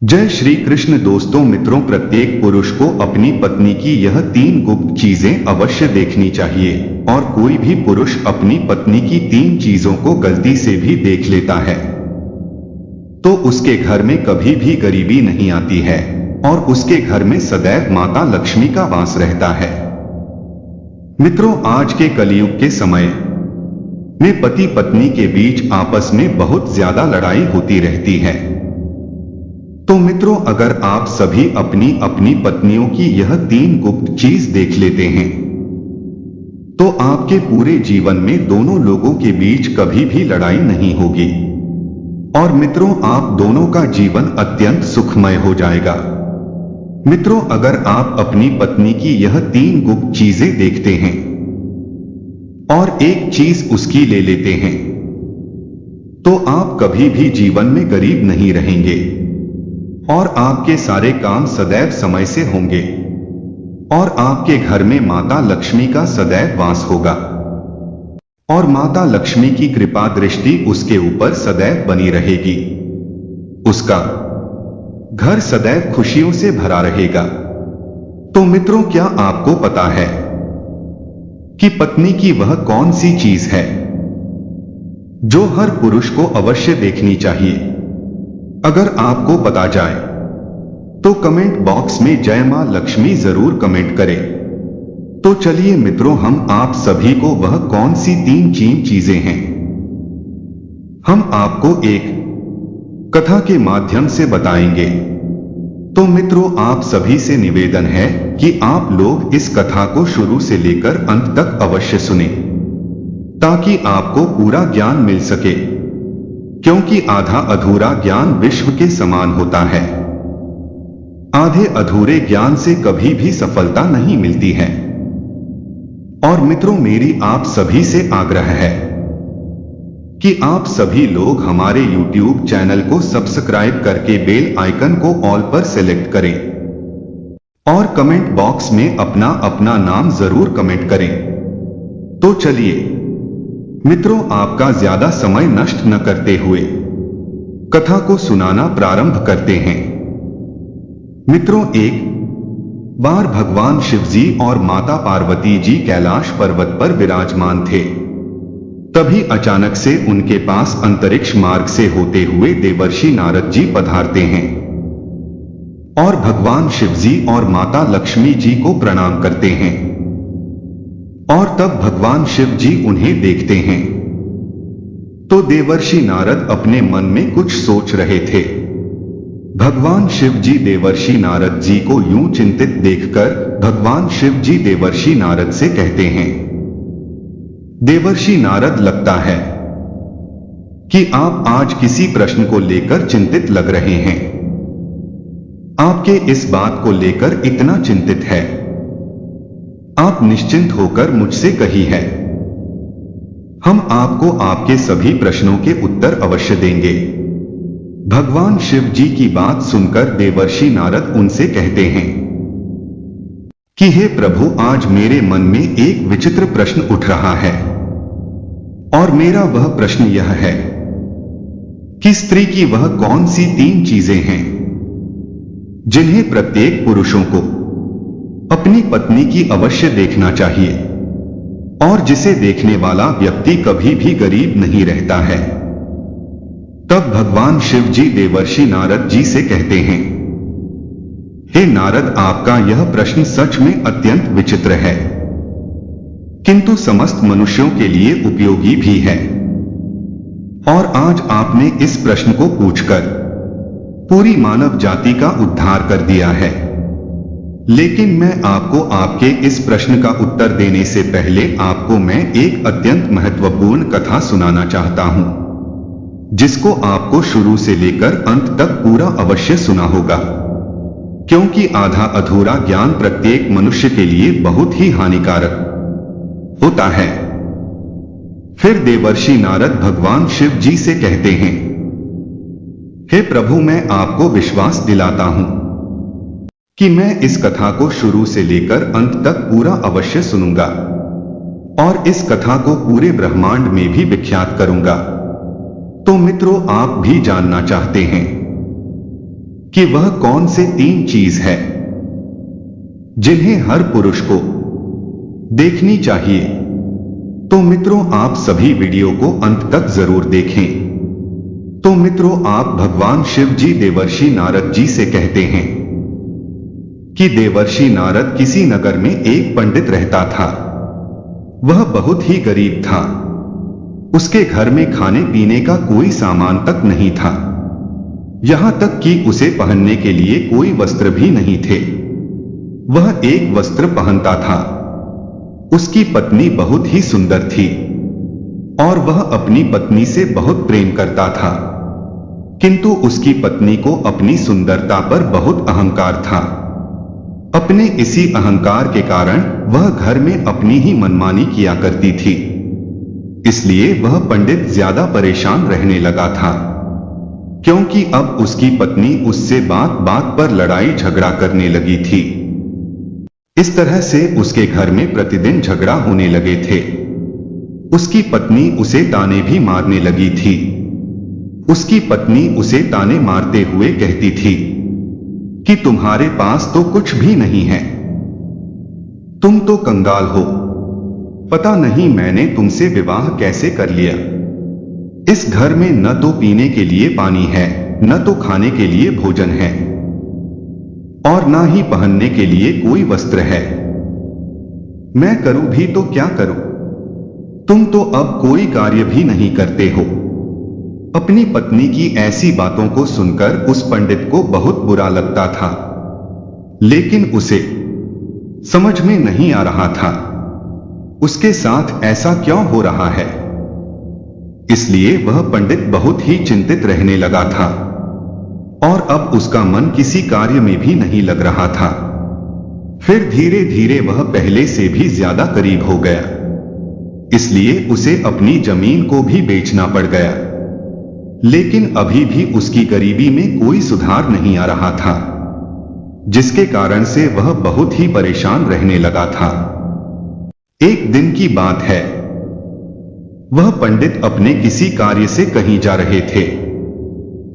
जय श्री कृष्ण। दोस्तों मित्रों, प्रत्येक पुरुष को अपनी पत्नी की यह 3 गुप्त चीजें अवश्य देखनी चाहिए और कोई भी पुरुष अपनी पत्नी की 3 चीजों को गलती से भी देख लेता है तो उसके घर में कभी भी गरीबी नहीं आती है और उसके घर में सदैव माता लक्ष्मी का वास रहता है। मित्रों, आज के कलयुग के समय में पति पत्नी के बीच आपस में बहुत ज्यादा लड़ाई होती रहती है। तो मित्रों, अगर आप सभी अपनी अपनी पत्नियों की यह 3 गुप्त चीज देख लेते हैं तो आपके पूरे जीवन में दोनों लोगों के बीच कभी भी लड़ाई नहीं होगी और मित्रों, आप दोनों का जीवन अत्यंत सुखमय हो जाएगा। मित्रों, अगर आप अपनी पत्नी की यह 3 गुप्त चीजें देखते हैं और एक चीज उसकी ले लेते हैं तो आप कभी भी जीवन में गरीब नहीं रहेंगे और आपके सारे काम सदैव समय से होंगे और आपके घर में माता लक्ष्मी का सदैव वास होगा और माता लक्ष्मी की कृपा दृष्टि उसके ऊपर सदैव बनी रहेगी। उसका घर सदैव खुशियों से भरा रहेगा। तो मित्रों, क्या आपको पता है कि पत्नी की वह कौन सी चीज है जो हर पुरुष को अवश्य देखनी चाहिए? अगर आपको पता जाए तो कमेंट बॉक्स में जय मां लक्ष्मी जरूर कमेंट करें। तो चलिए मित्रों, हम आप सभी को वह कौन सी 3 चीजें हैं हम आपको एक कथा के माध्यम से बताएंगे। तो मित्रों, आप सभी से निवेदन है कि आप लोग इस कथा को शुरू से लेकर अंत तक अवश्य सुने ताकि आपको पूरा ज्ञान मिल सके, क्योंकि आधा अधूरा ज्ञान विश्व के समान होता है। आधे अधूरे ज्ञान से कभी भी सफलता नहीं मिलती है। और मित्रों, मेरी आप सभी से आग्रह है कि आप सभी लोग हमारे YouTube चैनल को सब्सक्राइब करके बेल आइकन को ऑल पर सेलेक्ट करें और कमेंट बॉक्स में अपना अपना नाम जरूर कमेंट करें। तो चलिए मित्रों, आपका ज्यादा समय नष्ट न करते हुए कथा को सुनाना प्रारंभ करते हैं। मित्रों, एक बार भगवान शिवजी और माता पार्वती जी कैलाश पर्वत पर विराजमान थे। तभी अचानक से उनके पास अंतरिक्ष मार्ग से होते हुए देवर्षि नारद जी पधारते हैं और भगवान शिवजी और माता लक्ष्मी जी को प्रणाम करते हैं। और तब भगवान शिव जी उन्हें देखते हैं तो देवर्षि नारद अपने मन में कुछ सोच रहे थे। भगवान शिव जी देवर्षि नारद जी को यूं चिंतित देखकर भगवान शिव जी देवर्षि नारद से कहते हैं, देवर्षि नारद, लगता है कि आप आज किसी प्रश्न को लेकर चिंतित लग रहे हैं। आपके इस बात को लेकर इतना चिंतित है, आप निश्चिंत होकर मुझसे कही है। हम आपको आपके सभी प्रश्नों के उत्तर अवश्य देंगे। भगवान शिव जी की बात सुनकर देवर्षि नारद उनसे कहते हैं कि हे प्रभु, आज मेरे मन में एक विचित्र प्रश्न उठ रहा है और मेरा वह प्रश्न यह है कि स्त्री की वह कौन सी 3 चीजें हैं जिन्हें प्रत्येक पुरुषों को अपनी पत्नी की अवश्य देखना चाहिए और जिसे देखने वाला व्यक्ति कभी भी गरीब नहीं रहता है। तब भगवान शिव जी देवर्षि नारद जी से कहते हैं, हे नारद, आपका यह प्रश्न सच में अत्यंत विचित्र है, किंतु समस्त मनुष्यों के लिए उपयोगी भी है। और आज आपने इस प्रश्न को पूछकर पूरी मानव जाति का उद्धार कर दिया है। लेकिन मैं आपको आपके इस प्रश्न का उत्तर देने से पहले आपको मैं एक अत्यंत महत्वपूर्ण कथा सुनाना चाहता हूं, जिसको आपको शुरू से लेकर अंत तक पूरा अवश्य सुना होगा, क्योंकि आधा अधूरा ज्ञान प्रत्येक मनुष्य के लिए बहुत ही हानिकारक होता है। फिर देवर्षि नारद भगवान शिव जी से कहते हैं, हे प्रभु, मैं आपको विश्वास दिलाता हूं कि मैं इस कथा को शुरू से लेकर अंत तक पूरा अवश्य सुनूंगा और इस कथा को पूरे ब्रह्मांड में भी विख्यात करूंगा। तो मित्रों, आप भी जानना चाहते हैं कि वह कौन से 3 चीज है जिन्हें हर पुरुष को देखनी चाहिए। तो मित्रों, आप सभी वीडियो को अंत तक जरूर देखें। तो मित्रों, आप भगवान शिव जी देवर्षि नारद जी से कहते हैं कि देवर्षि नारद किसी नगर में एक पंडित रहता था। वह बहुत ही गरीब था। उसके घर में खाने पीने का कोई सामान तक नहीं था, यहां तक कि उसे पहनने के लिए कोई वस्त्र भी नहीं थे। वह एक वस्त्र पहनता था। उसकी पत्नी बहुत ही सुंदर थी और वह अपनी पत्नी से बहुत प्रेम करता था, किंतु उसकी पत्नी को अपनी सुंदरता पर बहुत अहंकार था। अपने इसी अहंकार के कारण वह घर में अपनी ही मनमानी किया करती थी। इसलिए वह पंडित ज्यादा परेशान रहने लगा था, क्योंकि अब उसकी पत्नी उससे बात बात पर लड़ाई झगड़ा करने लगी थी। इस तरह से उसके घर में प्रतिदिन झगड़ा होने लगे थे। उसकी पत्नी उसे ताने भी मारने लगी थी। उसकी पत्नी उसे ताने मारते हुए कहती थी कि तुम्हारे पास तो कुछ भी नहीं है, तुम तो कंगाल हो, पता नहीं मैंने तुमसे विवाह कैसे कर लिया। इस घर में न तो पीने के लिए पानी है, न तो खाने के लिए भोजन है, और ना ही पहनने के लिए कोई वस्त्र है। मैं करूं भी तो क्या करूं? तुम तो अब कोई कार्य भी नहीं करते हो। अपनी पत्नी की ऐसी बातों को सुनकर उस पंडित को बहुत बुरा लगता था, लेकिन उसे समझ में नहीं आ रहा था उसके साथ ऐसा क्यों हो रहा है। इसलिए वह पंडित बहुत ही चिंतित रहने लगा था और अब उसका मन किसी कार्य में भी नहीं लग रहा था। फिर धीरे धीरे वह पहले से भी ज्यादा करीब हो गया, इसलिए उसे अपनी जमीन को भी बेचना पड़ गया। लेकिन अभी भी उसकी गरीबी में कोई सुधार नहीं आ रहा था, जिसके कारण से वह बहुत ही परेशान रहने लगा था। एक दिन की बात है, वह पंडित अपने किसी कार्य से कहीं जा रहे थे।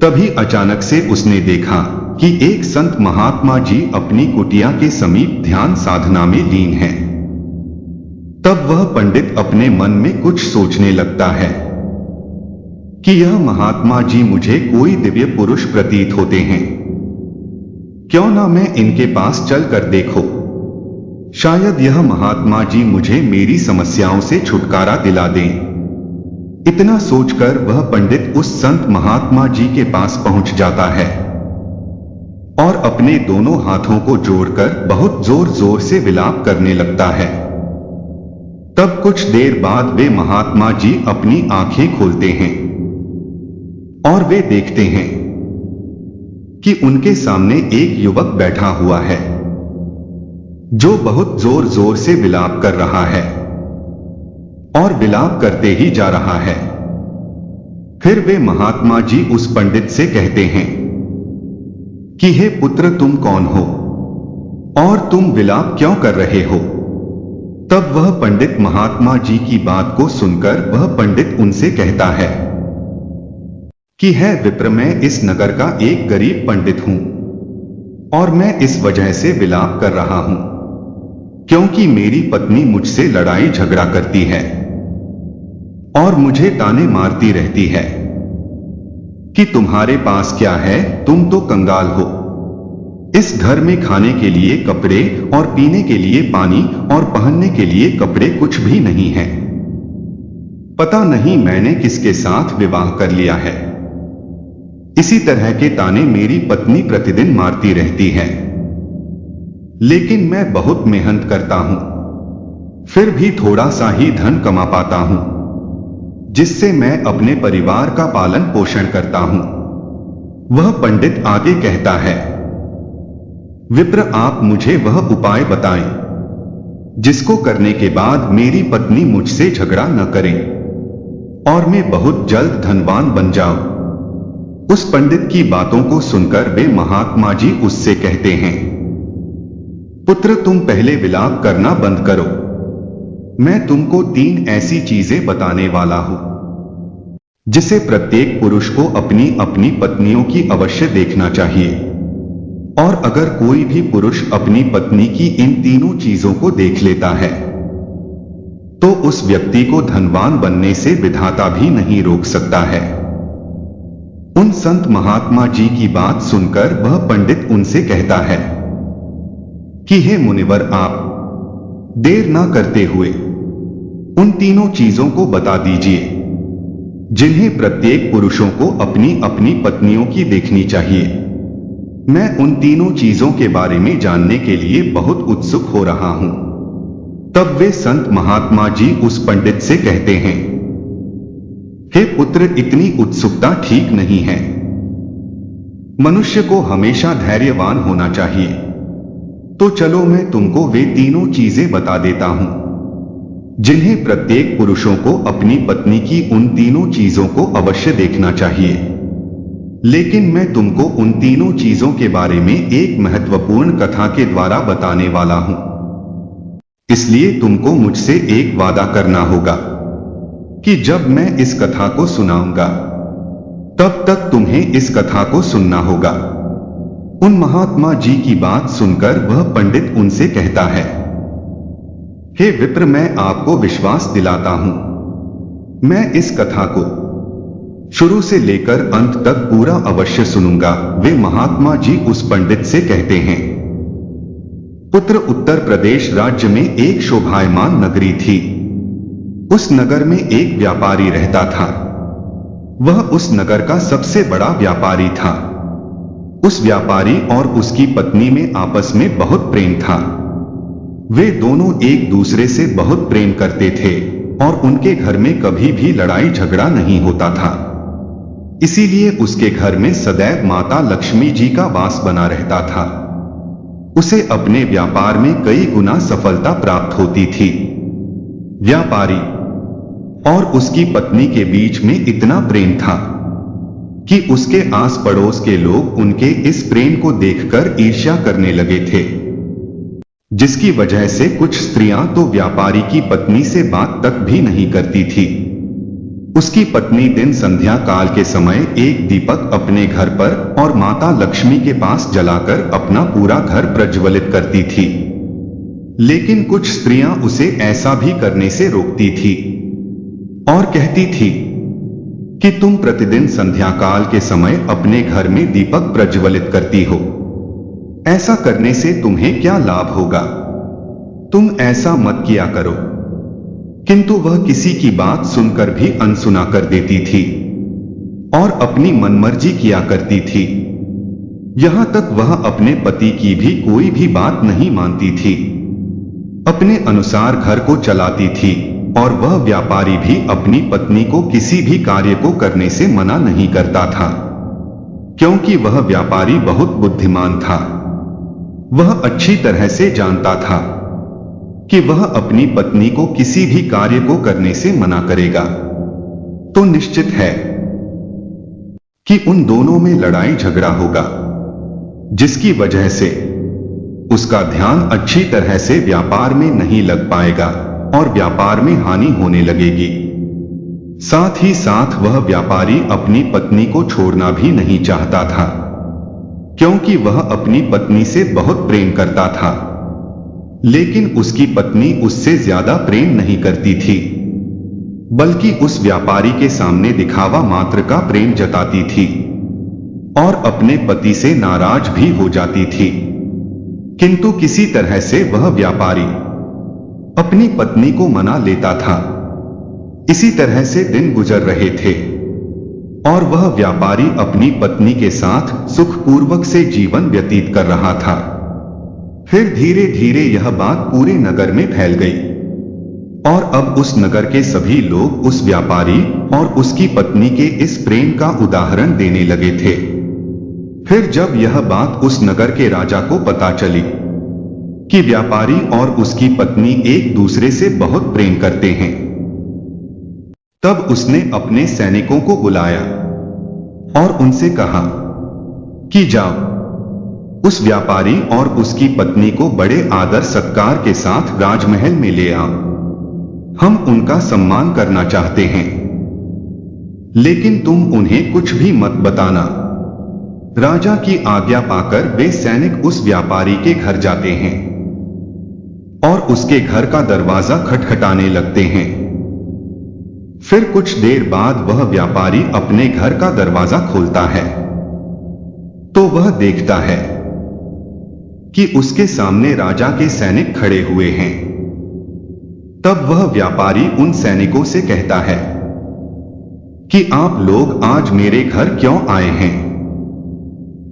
तभी अचानक से उसने देखा कि एक संत महात्मा जी अपनी कुटिया के समीप ध्यान साधना में लीन हैं। तब वह पंडित अपने मन में कुछ सोचने लगता है कि यह महात्मा जी मुझे कोई दिव्य पुरुष प्रतीत होते हैं, क्यों ना मैं इनके पास चलकर देखो, शायद यह महात्मा जी मुझे मेरी समस्याओं से छुटकारा दिला दें। इतना सोचकर वह पंडित उस संत महात्मा जी के पास पहुंच जाता है और अपने दोनों हाथों को जोड़कर बहुत जोर जोर से विलाप करने लगता है। तब कुछ देर बाद वे महात्मा जी अपनी आंखें खोलते हैं और वे देखते हैं कि उनके सामने एक युवक बैठा हुआ है जो बहुत जोर जोर से विलाप कर रहा है और विलाप करते ही जा रहा है। फिर वे महात्मा जी उस पंडित से कहते हैं कि हे पुत्र, तुम कौन हो और तुम विलाप क्यों कर रहे हो? तब वह पंडित महात्मा जी की बात को सुनकर वह पंडित उनसे कहता है कि है विप्र, मैं इस नगर का एक गरीब पंडित हूं और मैं इस वजह से विलाप कर रहा हूं क्योंकि मेरी पत्नी मुझसे लड़ाई झगड़ा करती है और मुझे ताने मारती रहती है कि तुम्हारे पास क्या है, तुम तो कंगाल हो। इस घर में खाने के लिए कपड़े और पीने के लिए पानी और पहनने के लिए कपड़े कुछ भी नहीं है। पता नहीं मैंने किसके साथ विवाह कर लिया है। इसी तरह के ताने मेरी पत्नी प्रतिदिन मारती रहती है, लेकिन मैं बहुत मेहनत करता हूं, फिर भी थोड़ा सा ही धन कमा पाता हूं, जिससे मैं अपने परिवार का पालन पोषण करता हूं। वह पंडित आगे कहता है, विप्र, आप मुझे वह उपाय बताएं जिसको करने के बाद मेरी पत्नी मुझसे झगड़ा न करे और मैं बहुत जल्द धनवान बन जाऊं। उस पंडित की बातों को सुनकर वे महात्मा जी उससे कहते हैं, पुत्र, तुम पहले विलाप करना बंद करो। मैं तुमको 3 ऐसी चीजें बताने वाला हूं जिसे प्रत्येक पुरुष को अपनी अपनी पत्नियों की अवश्य देखना चाहिए। और अगर कोई भी पुरुष अपनी पत्नी की इन तीनों चीजों को देख लेता है तो उस व्यक्ति को धनवान बनने से विधाता भी नहीं रोक सकता है। उन संत महात्मा जी की बात सुनकर वह पंडित उनसे कहता है कि हे मुनिवर, आप देर ना करते हुए उन तीनों चीजों को बता दीजिए जिन्हें प्रत्येक पुरुषों को अपनी अपनी पत्नियों की देखनी चाहिए। मैं उन तीनों चीजों के बारे में जानने के लिए बहुत उत्सुक हो रहा हूं। तब वे संत महात्मा जी उस पंडित से कहते हैं, हे पुत्र, इतनी उत्सुकता ठीक नहीं है। मनुष्य को हमेशा धैर्यवान होना चाहिए। तो चलो मैं तुमको वे तीनों चीजें बता देता हूं जिन्हें प्रत्येक पुरुषों को अपनी पत्नी की उन तीनों चीजों को अवश्य देखना चाहिए। लेकिन मैं तुमको उन तीनों चीजों के बारे में एक महत्वपूर्ण कथा के द्वारा बताने वाला हूं। इसलिए तुमको मुझसे एक वादा करना होगा कि जब मैं इस कथा को सुनाऊंगा तब तक तुम्हें इस कथा को सुनना होगा। उन महात्मा जी की बात सुनकर वह पंडित उनसे कहता है, हे विप्र, मैं आपको विश्वास दिलाता हूं, मैं इस कथा को शुरू से लेकर अंत तक पूरा अवश्य सुनूंगा। वे महात्मा जी उस पंडित से कहते हैं, पुत्र, उत्तर प्रदेश राज्य में एक शोभायमान नगरी थी। उस नगर में एक व्यापारी रहता था। वह उस नगर का सबसे बड़ा व्यापारी था। उस व्यापारी और उसकी पत्नी में आपस में बहुत प्रेम था। वे दोनों एक दूसरे से बहुत प्रेम करते थे और उनके घर में कभी भी लड़ाई झगड़ा नहीं होता था। इसीलिए उसके घर में सदैव माता लक्ष्मी जी का वास बना रहता था। उसे अपने व्यापार में कई गुना सफलता प्राप्त होती थी। व्यापारी और उसकी पत्नी के बीच में इतना प्रेम था कि उसके आस पड़ोस के लोग उनके इस प्रेम को देखकर ईर्ष्या करने लगे थे, जिसकी वजह से कुछ स्त्रियां तो व्यापारी की पत्नी से बात तक भी नहीं करती थी। उसकी पत्नी दिन संध्या काल के समय एक दीपक अपने घर पर और माता लक्ष्मी के पास जलाकर अपना पूरा घर प्रज्वलित करती थी। लेकिन कुछ स्त्रियां उसे ऐसा भी करने से रोकती थी और कहती थी कि तुम प्रतिदिन संध्या काल के समय अपने घर में दीपक प्रज्वलित करती हो, ऐसा करने से तुम्हें क्या लाभ होगा, तुम ऐसा मत किया करो। किंतु वह किसी की बात सुनकर भी अनसुना कर देती थी और अपनी मनमर्जी किया करती थी। यहां तक वह अपने पति की भी कोई भी बात नहीं मानती थी, अपने अनुसार घर को चलाती थी और वह व्यापारी भी अपनी पत्नी को किसी भी कार्य को करने से मना नहीं करता था, क्योंकि वह व्यापारी बहुत बुद्धिमान था। वह अच्छी तरह से जानता था कि वह अपनी पत्नी को किसी भी कार्य को करने से मना करेगा तो निश्चित है कि उन दोनों में लड़ाई झगड़ा होगा, जिसकी वजह से उसका ध्यान अच्छी तरह से व्यापार में नहीं लग पाएगा और व्यापार में हानि होने लगेगी। साथ ही साथ वह व्यापारी अपनी पत्नी को छोड़ना भी नहीं चाहता था, क्योंकि वह अपनी पत्नी से बहुत प्रेम करता था। लेकिन उसकी पत्नी उससे ज्यादा प्रेम नहीं करती थी, बल्कि उस व्यापारी के सामने दिखावा मात्र का प्रेम जताती थी और अपने पति से नाराज भी हो जाती थी। किंतु किसी तरह से वह व्यापारी अपनी पत्नी को मना लेता था। इसी तरह से दिन गुजर रहे थे और वह व्यापारी अपनी पत्नी के साथ सुखपूर्वक से जीवन व्यतीत कर रहा था। फिर धीरे धीरे यह बात पूरे नगर में फैल गई और अब उस नगर के सभी लोग उस व्यापारी और उसकी पत्नी के इस प्रेम का उदाहरण देने लगे थे। फिर जब यह बात उस नगर के राजा को पता चली कि व्यापारी और उसकी पत्नी एक दूसरे से बहुत प्रेम करते हैं, तब उसने अपने सैनिकों को बुलाया और उनसे कहा कि जाओ, उस व्यापारी और उसकी पत्नी को बड़े आदर सत्कार के साथ राजमहल में ले आओ। हम उनका सम्मान करना चाहते हैं, लेकिन तुम उन्हें कुछ भी मत बताना। राजा की आज्ञा पाकर वे सैनिक उस व्यापारी के घर जाते हैं और उसके घर का दरवाजा खटखटाने लगते हैं। फिर कुछ देर बाद वह व्यापारी अपने घर का दरवाजा खोलता है तो वह देखता है कि उसके सामने राजा के सैनिक खड़े हुए हैं। तब वह व्यापारी उन सैनिकों से कहता है कि आप लोग आज मेरे घर क्यों आए हैं?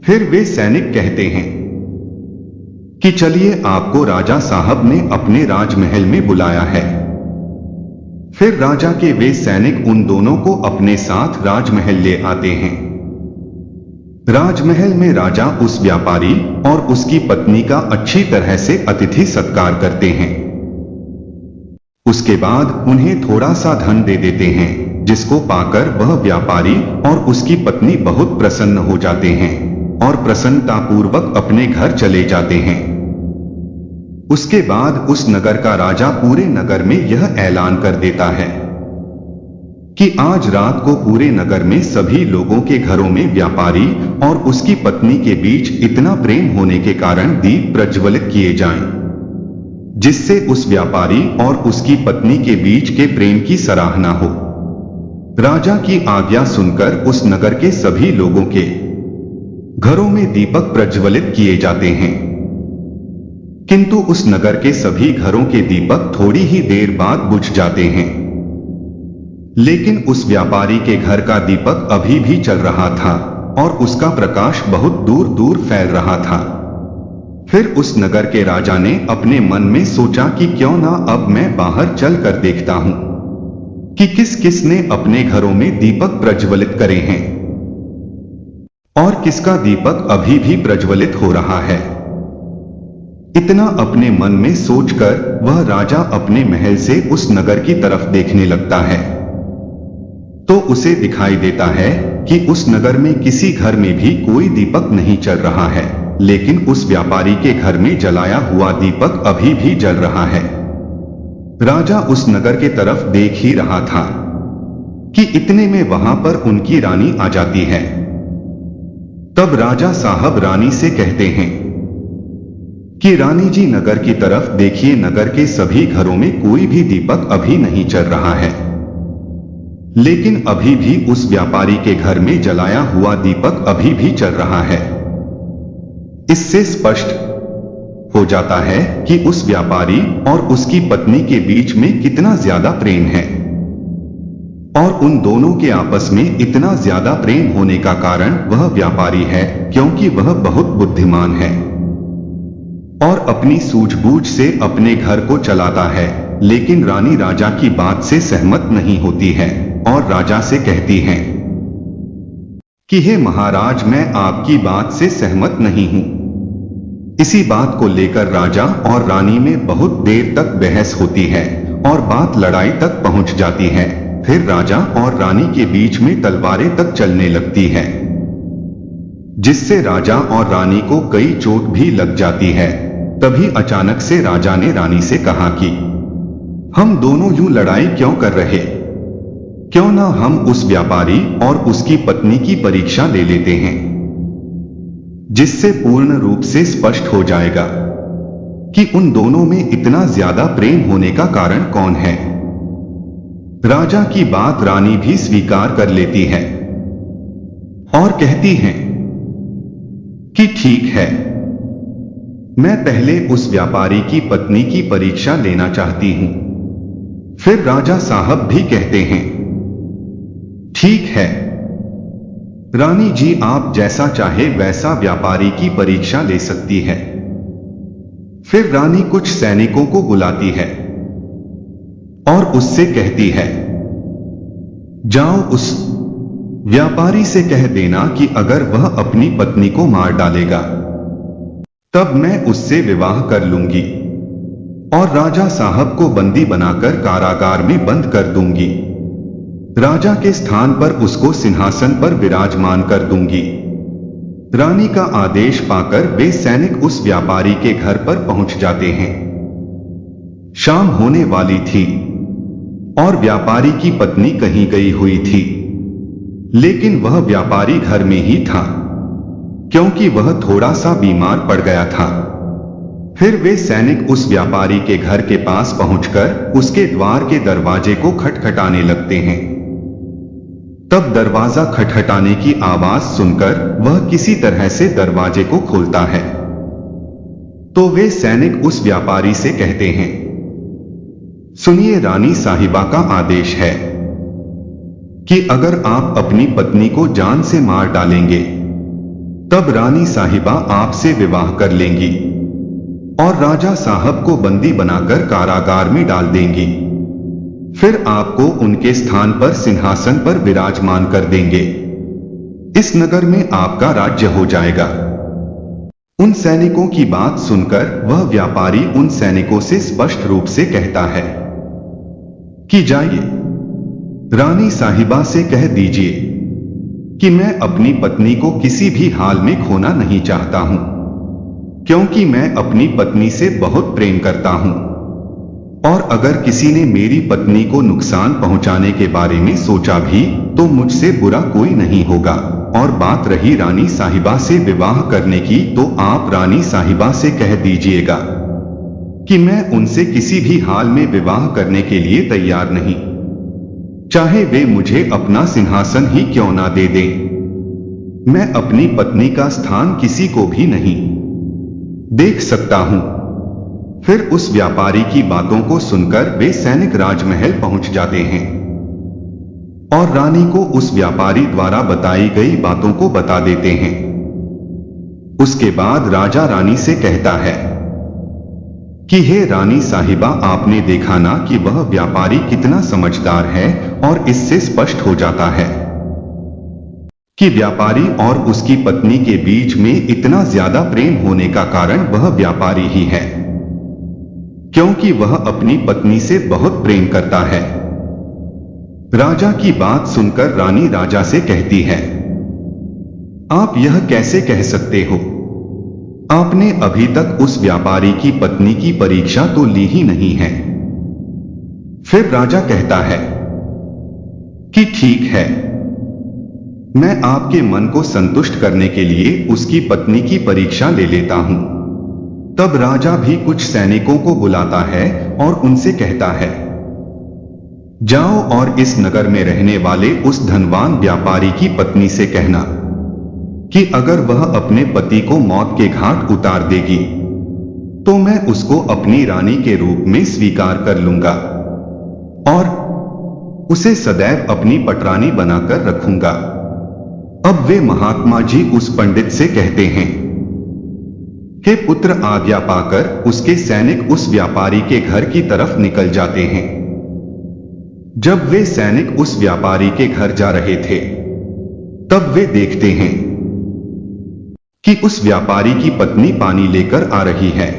फिर वे सैनिक कहते हैं कि चलिए आपको राजा साहब ने अपने राजमहल में बुलाया है। फिर राजा के वे सैनिक उन दोनों को अपने साथ राजमहल ले आते हैं। राजमहल में राजा उस व्यापारी और उसकी पत्नी का अच्छी तरह से अतिथि सत्कार करते हैं। उसके बाद उन्हें थोड़ा सा धन दे देते हैं, जिसको पाकर वह व्यापारी और उसकी पत्नी बहुत प्रसन्न हो जाते हैं और प्रसन्नतापूर्वक अपने घर चले जाते हैं। उसके बाद उस नगर का राजा पूरे नगर में यह ऐलान कर देता है कि आज रात को पूरे नगर में सभी लोगों के घरों में व्यापारी और उसकी पत्नी के बीच इतना प्रेम होने के कारण दीप प्रज्वलित किए जाएं, जिससे उस व्यापारी और उसकी पत्नी के बीच के प्रेम की सराहना हो। राजा की आज्ञा सुनकर उस नगर के सभी लोगों के घरों में दीपक प्रज्वलित किए जाते हैं, किंतु उस नगर के सभी घरों के दीपक थोड़ी ही देर बाद बुझ जाते हैं। लेकिन उस व्यापारी के घर का दीपक अभी भी चल रहा था और उसका प्रकाश बहुत दूर दूर फैल रहा था। फिर उस नगर के राजा ने अपने मन में सोचा कि क्यों ना अब मैं बाहर चल कर देखता हूं कि किस किस ने अपने घरों में दीपक प्रज्वलित करे हैं और किसका दीपक अभी भी प्रज्वलित हो रहा है। इतना अपने मन में सोचकर वह राजा अपने महल से उस नगर की तरफ देखने लगता है तो उसे दिखाई देता है कि उस नगर में किसी घर में भी कोई दीपक नहीं चल रहा है, लेकिन उस व्यापारी के घर में जलाया हुआ दीपक अभी भी जल रहा है। राजा उस नगर के तरफ देख ही रहा था कि इतने में वहां पर उनकी रानी आ जाती है। तब राजा साहब रानी से कहते हैं कि रानी जी नगर की तरफ देखिए, नगर के सभी घरों में कोई भी दीपक अभी नहीं चल रहा है, लेकिन अभी भी उस व्यापारी के घर में जलाया हुआ दीपक अभी भी चल रहा है। इससे स्पष्ट हो जाता है कि उस व्यापारी और उसकी पत्नी के बीच में कितना ज्यादा प्रेम है और उन दोनों के आपस में इतना ज्यादा प्रेम होने का कारण वह व्यापारी है क्योंकि वह बहुत बुद्धिमान है और अपनी सूझबूझ से अपने घर को चलाता है। लेकिन रानी राजा की बात से सहमत नहीं होती है और राजा से कहती हैं कि हे महाराज, मैं आपकी बात से सहमत नहीं हूं। इसी बात को लेकर राजा और रानी में बहुत देर तक बहस होती है और बात लड़ाई तक पहुंच जाती है। फिर राजा और रानी के बीच में तलवारें तक चलने लगती है, जिससे राजा और रानी को कई चोट भी लग जाती है। तभी अचानक से राजा ने रानी से कहा कि हम दोनों यूं लड़ाई क्यों कर रहे, क्यों ना हम उस व्यापारी और उसकी पत्नी की परीक्षा ले लेते हैं, जिससे पूर्ण रूप से स्पष्ट हो जाएगा कि उन दोनों में इतना ज्यादा प्रेम होने का कारण कौन है। राजा की बात रानी भी स्वीकार कर लेती है और कहती हैं कि ठीक है, मैं पहले उस व्यापारी की पत्नी की परीक्षा लेना चाहती हूं। फिर राजा साहब भी कहते हैं ठीक है रानी जी, आप जैसा चाहे वैसा व्यापारी की परीक्षा ले सकती है। फिर रानी कुछ सैनिकों को बुलाती है और उससे कहती है, जाओ उस व्यापारी से कह देना कि अगर वह अपनी पत्नी को मार डालेगा तब मैं उससे विवाह कर लूंगी और राजा साहब को बंदी बनाकर कारागार में बंद कर दूंगी। राजा के स्थान पर उसको सिंहासन पर विराजमान कर दूंगी। रानी का आदेश पाकर वे सैनिक उस व्यापारी के घर पर पहुंच जाते हैं। शाम होने वाली थी और व्यापारी की पत्नी कहीं गई हुई थी, लेकिन वह व्यापारी घर में ही था। क्योंकि वह थोड़ा सा बीमार पड़ गया था। फिर वे सैनिक उस व्यापारी के घर के पास पहुंचकर उसके द्वार के दरवाजे को खटखटाने लगते हैं। तब दरवाजा खटखटाने की आवाज सुनकर वह किसी तरह से दरवाजे को खोलता है। तो वे सैनिक उस व्यापारी से कहते हैं, सुनिए, रानी साहिबा का आदेश है कि अगर आप अपनी पत्नी को जान से मार डालेंगे तब रानी साहिबा आपसे विवाह कर लेंगी और राजा साहब को बंदी बनाकर कारागार में डाल देंगी। फिर आपको उनके स्थान पर सिंहासन पर विराजमान कर देंगे। इस नगर में आपका राज्य हो जाएगा। उन सैनिकों की बात सुनकर वह व्यापारी उन सैनिकों से स्पष्ट रूप से कहता है कि जाइए, रानी साहिबा से कह दीजिए कि मैं अपनी पत्नी को किसी भी हाल में खोना नहीं चाहता हूं, क्योंकि मैं अपनी पत्नी से बहुत प्रेम करता हूं और अगर किसी ने मेरी पत्नी को नुकसान पहुंचाने के बारे में सोचा भी तो मुझसे बुरा कोई नहीं होगा। और बात रही रानी साहिबा से विवाह करने की, तो आप रानी साहिबा से कह दीजिएगा कि मैं उनसे किसी भी हाल में विवाह करने के लिए तैयार नहीं, चाहे वे मुझे अपना सिंहासन ही क्यों ना दे दें। मैं अपनी पत्नी का स्थान किसी को भी नहीं देख सकता हूं। फिर उस व्यापारी की बातों को सुनकर वे सैनिक राजमहल पहुंच जाते हैं और रानी को उस व्यापारी द्वारा बताई गई बातों को बता देते हैं। उसके बाद राजा रानी से कहता है कि हे रानी साहिबा, आपने देखा ना कि वह व्यापारी कितना समझदार है, और इससे स्पष्ट हो जाता है कि व्यापारी और उसकी पत्नी के बीच में इतना ज्यादा प्रेम होने का कारण वह व्यापारी ही है, क्योंकि वह अपनी पत्नी से बहुत प्रेम करता है। राजा की बात सुनकर रानी राजा से कहती है, आप यह कैसे कह सकते हो? आपने अभी तक उस व्यापारी की पत्नी की परीक्षा तो ली ही नहीं है। फिर राजा कहता है कि ठीक है, मैं आपके मन को संतुष्ट करने के लिए उसकी पत्नी की परीक्षा ले लेता हूं। तब राजा भी कुछ सैनिकों को बुलाता है और उनसे कहता है, जाओ और इस नगर में रहने वाले उस धनवान व्यापारी की पत्नी से कहना कि अगर वह अपने पति को मौत के घाट उतार देगी तो मैं उसको अपनी रानी के रूप में स्वीकार कर लूंगा और उसे सदैव अपनी पटरानी बनाकर रखूंगा। अब वे महात्मा जी उस पंडित से कहते हैं कि पुत्र आज्ञा पाकर उसके सैनिक उस व्यापारी के घर की तरफ निकल जाते हैं। जब वे सैनिक उस व्यापारी के घर जा रहे थे तब वे देखते हैं कि उस व्यापारी की पत्नी पानी लेकर आ रही है,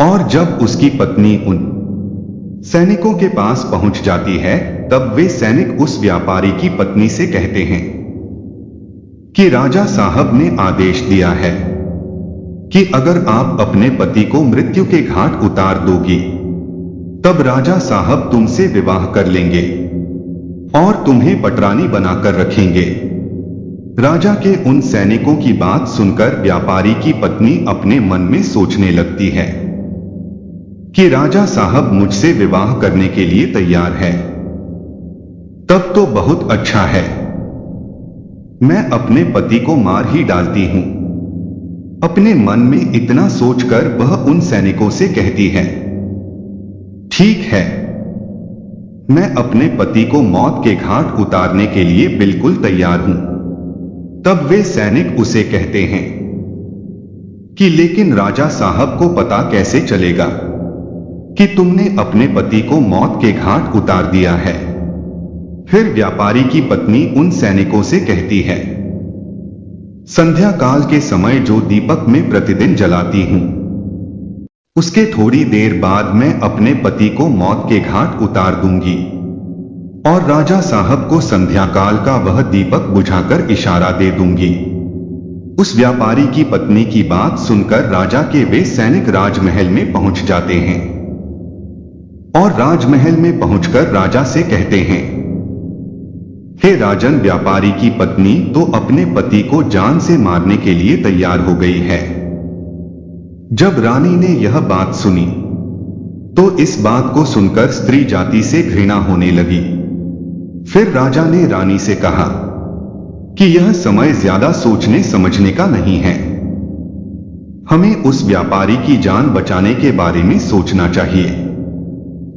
और जब उसकी पत्नी उन सैनिकों के पास पहुंच जाती है तब वे सैनिक उस व्यापारी की पत्नी से कहते हैं कि राजा साहब ने आदेश दिया है कि अगर आप अपने पति को मृत्यु के घाट उतार दोगी तब राजा साहब तुमसे विवाह कर लेंगे और तुम्हें पटरानी बनाकर रखेंगे। राजा के उन सैनिकों की बात सुनकर व्यापारी की पत्नी अपने मन में सोचने लगती है कि राजा साहब मुझसे विवाह करने के लिए तैयार है, तब तो बहुत अच्छा है, मैं अपने पति को मार ही डालती हूं। अपने मन में इतना सोचकर वह उन सैनिकों से कहती है, ठीक है, मैं अपने पति को मौत के घाट उतारने के लिए बिल्कुल तैयार हूं। तब वे सैनिक उसे कहते हैं कि लेकिन राजा साहब को पता कैसे चलेगा कि तुमने अपने पति को मौत के घाट उतार दिया है। फिर व्यापारी की पत्नी उन सैनिकों से कहती है, संध्या काल के समय जो दीपक में प्रतिदिन जलाती हूं, उसके थोड़ी देर बाद मैं अपने पति को मौत के घाट उतार दूंगी और राजा साहब को संध्या काल का वह दीपक बुझाकर इशारा दे दूंगी। उस व्यापारी की पत्नी की बात सुनकर राजा के वे सैनिक राजमहल में पहुंच जाते हैं और राजमहल में पहुंचकर राजा से कहते हैं हे राजन, व्यापारी की पत्नी तो अपने पति को जान से मारने के लिए तैयार हो गई है। जब रानी ने यह बात सुनी तो इस बात को सुनकर स्त्री जाति से घृणा होने लगी। फिर राजा ने रानी से कहा कि यह समय ज्यादा सोचने समझने का नहीं है। हमें उस व्यापारी की जान बचाने के बारे में सोचना चाहिए,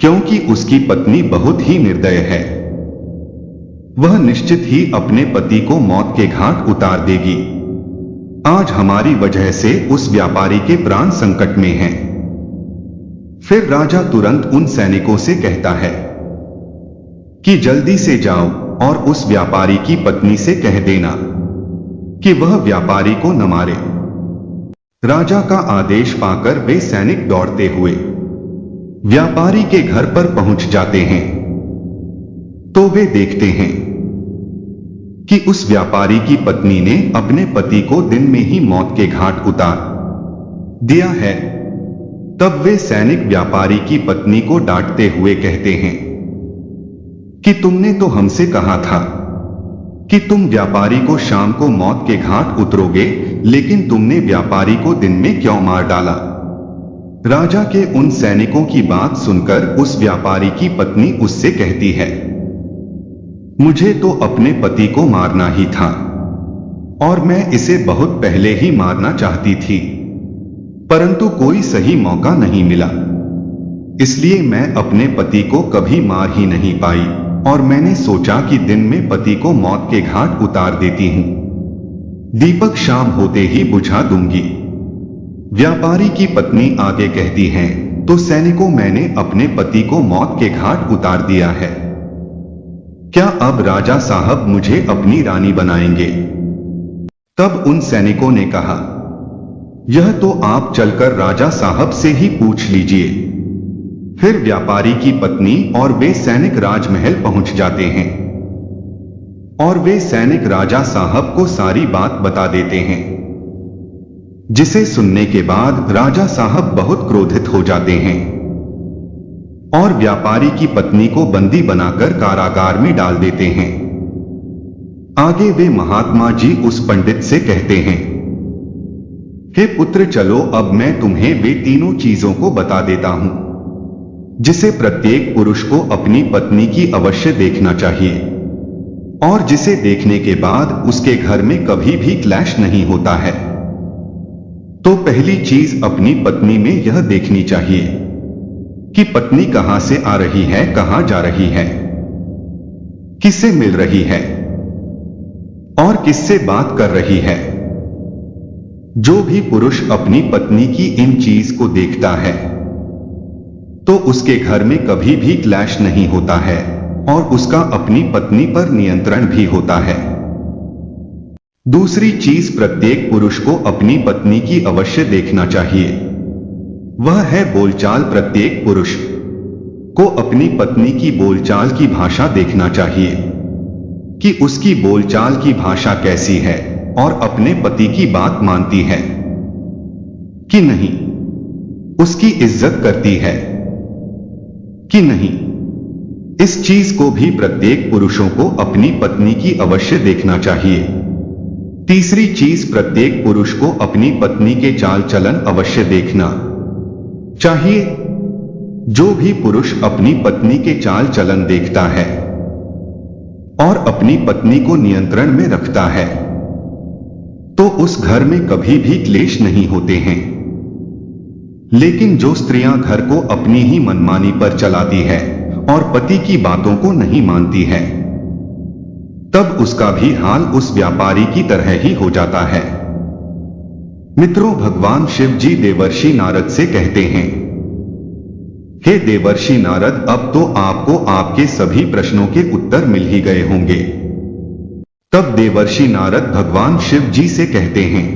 क्योंकि उसकी पत्नी बहुत ही निर्दय है। वह निश्चित ही अपने पति को मौत के घाट उतार देगी। आज हमारी वजह से उस व्यापारी के प्राण संकट में हैं। फिर राजा तुरंत उन सैनिकों से कहता है कि जल्दी से जाओ और उस व्यापारी की पत्नी से कह देना कि वह व्यापारी को न मारे। राजा का आदेश पाकर वे सैनिक दौड़ते हुए व्यापारी के घर पर पहुंच जाते हैं। तो वे देखते हैं कि उस व्यापारी की पत्नी ने अपने पति को दिन में ही मौत के घाट उतार दिया है। तब वे सैनिक व्यापारी की पत्नी को डांटते हुए कहते हैं कि तुमने तो हमसे कहा था कि तुम व्यापारी को शाम को मौत के घाट उतरोगे, लेकिन तुमने व्यापारी को दिन में क्यों मार डाला। राजा के उन सैनिकों की बात सुनकर उस व्यापारी की पत्नी उससे कहती है, मुझे तो अपने पति को मारना ही था और मैं इसे बहुत पहले ही मारना चाहती थी, परंतु कोई सही मौका नहीं मिला, इसलिए मैं अपने पति को कभी मार ही नहीं पाई और मैंने सोचा कि दिन में पति को मौत के घाट उतार देती हूं। दीपक शाम होते ही बुझा दूंगी। व्यापारी की पत्नी आगे कहती है, तो सैनिकों, मैंने अपने पति को मौत के घाट उतार दिया है। क्या अब राजा साहब मुझे अपनी रानी बनाएंगे? तब उन सैनिकों ने कहा, यह तो आप चलकर राजा साहब से ही पूछ लीजिए। फिर व्यापारी की पत्नी और वे सैनिक राजमहल पहुंच जाते हैं और वे सैनिक राजा साहब को सारी बात बता देते हैं, जिसे सुनने के बाद राजा साहब बहुत क्रोधित हो जाते हैं और व्यापारी की पत्नी को बंदी बनाकर कारागार में डाल देते हैं। आगे वे महात्मा जी उस पंडित से कहते हैं, हे पुत्र, चलो अब मैं तुम्हें वे तीनों चीजों को बता देता हूं जिसे प्रत्येक पुरुष को अपनी पत्नी की अवश्य देखना चाहिए और जिसे देखने के बाद उसके घर में कभी भी क्लैश नहीं होता है। तो पहली चीज अपनी पत्नी में यह देखनी चाहिए कि पत्नी कहां से आ रही है, कहां जा रही है, किससे मिल रही है और किससे बात कर रही है। जो भी पुरुष अपनी पत्नी की इन चीज को देखता है तो उसके घर में कभी भी क्लैश नहीं होता है और उसका अपनी पत्नी पर नियंत्रण भी होता है। दूसरी चीज प्रत्येक पुरुष को अपनी पत्नी की अवश्य देखना चाहिए, वह है बोलचाल। प्रत्येक पुरुष को अपनी पत्नी की बोलचाल की भाषा देखना चाहिए कि उसकी बोलचाल की भाषा कैसी है और अपने पति की बात मानती है कि नहीं, उसकी इज्जत करती है कि नहीं। इस चीज को भी प्रत्येक पुरुषों को अपनी पत्नी की अवश्य देखना चाहिए। तीसरी चीज, प्रत्येक पुरुष को अपनी पत्नी के चाल चलन अवश्य देखना चाहिए। जो भी पुरुष अपनी पत्नी के चाल चलन देखता है और अपनी पत्नी को नियंत्रण में रखता है तो उस घर में कभी भी क्लेश नहीं होते हैं। लेकिन जो स्त्रियां घर को अपनी ही मनमानी पर चलाती है और पति की बातों को नहीं मानती है, तब उसका भी हाल उस व्यापारी की तरह ही हो जाता है। मित्रों, भगवान शिव जी देवर्षि नारद से कहते हैं, हे देवर्षि नारद, अब तो आपको आपके सभी प्रश्नों के उत्तर मिल ही गए होंगे। तब देवर्षि नारद भगवान शिव जी से कहते हैं,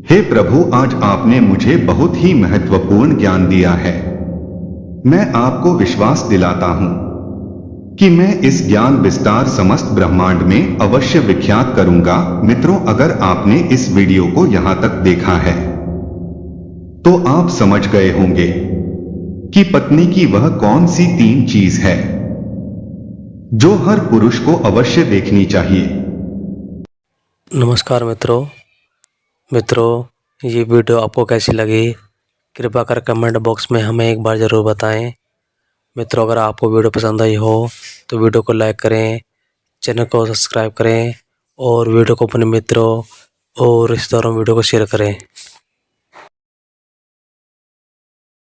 हे प्रभु, आज आपने मुझे बहुत ही महत्वपूर्ण ज्ञान दिया है। मैं आपको विश्वास दिलाता हूं कि मैं इस ज्ञान विस्तार समस्त ब्रह्मांड में अवश्य विख्यात करूंगा। मित्रों, अगर आपने इस वीडियो को यहां तक देखा है तो आप समझ गए होंगे कि पत्नी की वह कौन सी 3 चीज है जो हर पुरुष को अवश्य देखनी चाहिए। नमस्कार मित्रों, ये वीडियो आपको कैसी लगी कृपया कर कमेंट बॉक्स में हमें एक बार ज़रूर बताएं। मित्रों, अगर आपको वीडियो पसंद आई हो तो वीडियो को लाइक करें, चैनल को सब्सक्राइब करें और वीडियो को अपने मित्रों और रिश्तेदारों वीडियो को शेयर करें।